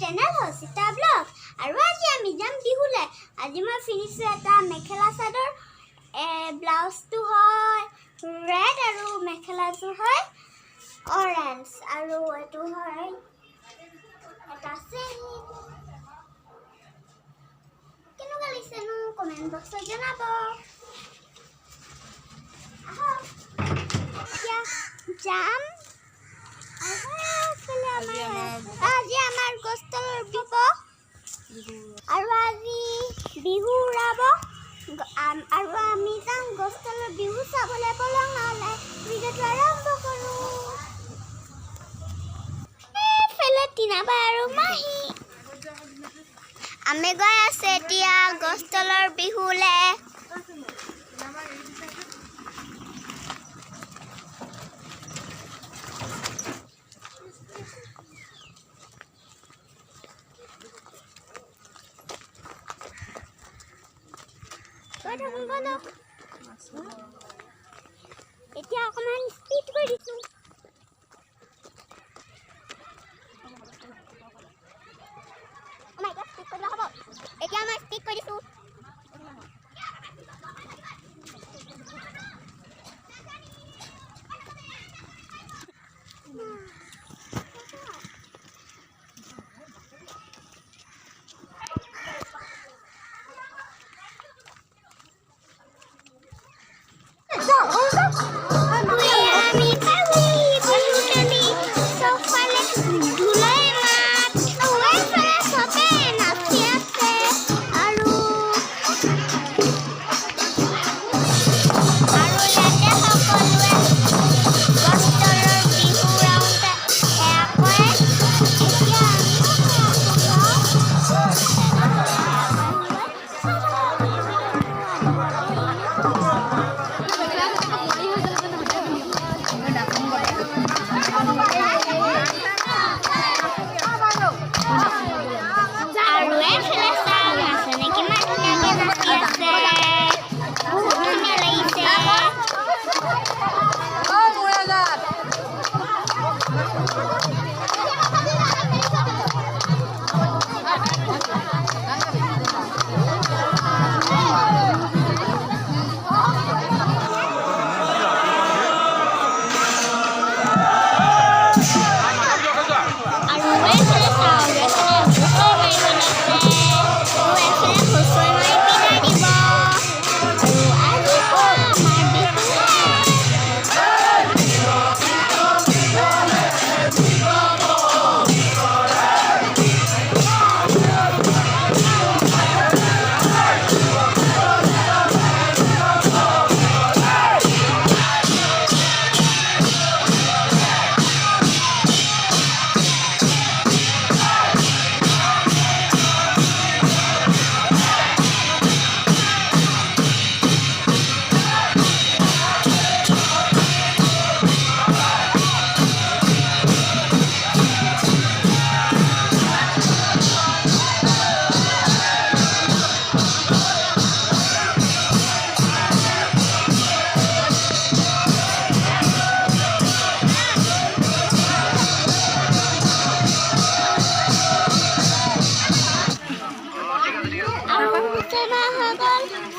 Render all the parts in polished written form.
Channel হচিতা blog আৰু আজি আমি যাম বিহুলে। আজি মই ফিনিছো এটা মেখেলা চাদৰ, ব্লাউজটো হয় ৰেড আৰু মেখেলাটো হয় অৰেঞ্জ আৰু এটো হয় এটা চেনি। কেনেকুৱা লাগিছে নো কমেণ্ট বক্সত জনাব। এতিয়া যাম। আজি আমাৰ গছতলৰ বিহু আৰু আজি বিহু উৰাব আৰু আমি যাম গছতলৰ বিহু চাবলৈ। বলক নহ'লে ভিডিঅ'টো আৰম্ভ কৰোঁ। এইফালে টিনাবা আৰু মাহী আমি গৈ আছে এতিয়া গছতলৰ বিহুলে। এতিয়া অকণমান স্পীড কৰি দিছোঁ। এতিয়া মই স্পীড কৰি দিছোঁ।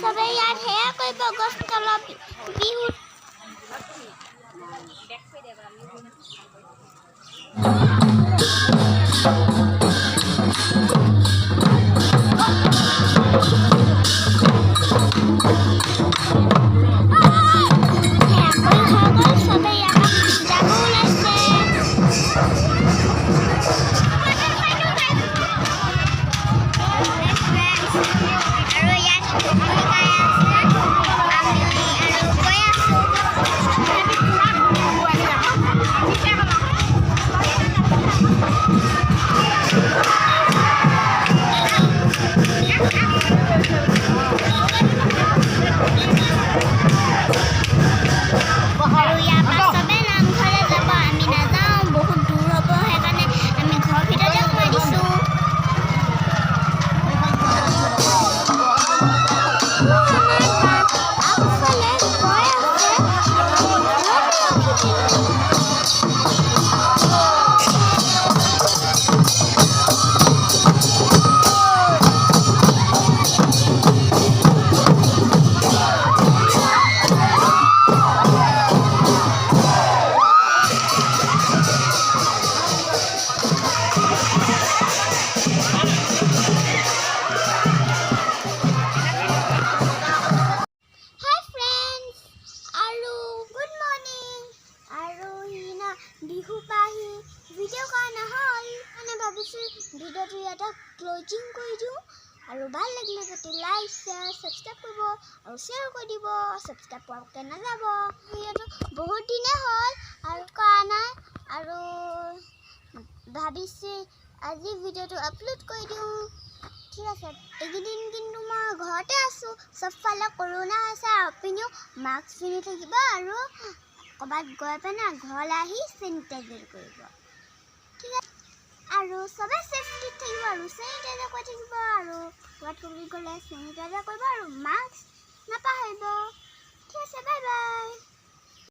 সবেই ইয়াত সেয়া কৰিব গছতলৰ বিহুত। ভিডিঅ'টো ইয়াতে ক্লজিং কৰি দিওঁ আৰু ভাল লাগিলে যাতে লাইক শ্বেয়াৰ ছাবস্ক্ৰাইব কৰিব আৰু শ্বেয়াৰ কৰি দিব ছাবস্ক্ৰাইব কৰাকৈ নাযাব ভিডিঅ'টো বহুত দিনে হ'ল আৰু কৰা নাই আৰু ভাবিছোঁ আজি ভিডিঅ'টো আপলোড কৰি দিওঁ ঠিক আছে এইকেইদিন কিন্তু মই ঘৰতে আছোঁ চবফালে কৰোণা হৈছে আপুনিও মাস্ক পিন্ধি থাকিব আৰু ক'ৰবাত গৈ পেলাই ঘৰলৈ আহি চেনিটাইজাৰ কৰিব ঠিক আছে আৰু চবেই ছেফটিত থাকিব আৰু চেনিটাইজাৰ কৰি থাকিব আৰু ক'ৰবাত ক'ৰবাত গ'লে চেনিটাইজাৰ কৰিব আৰু মাস্ক নাপাহৰিব ঠিক আছে বাই বাই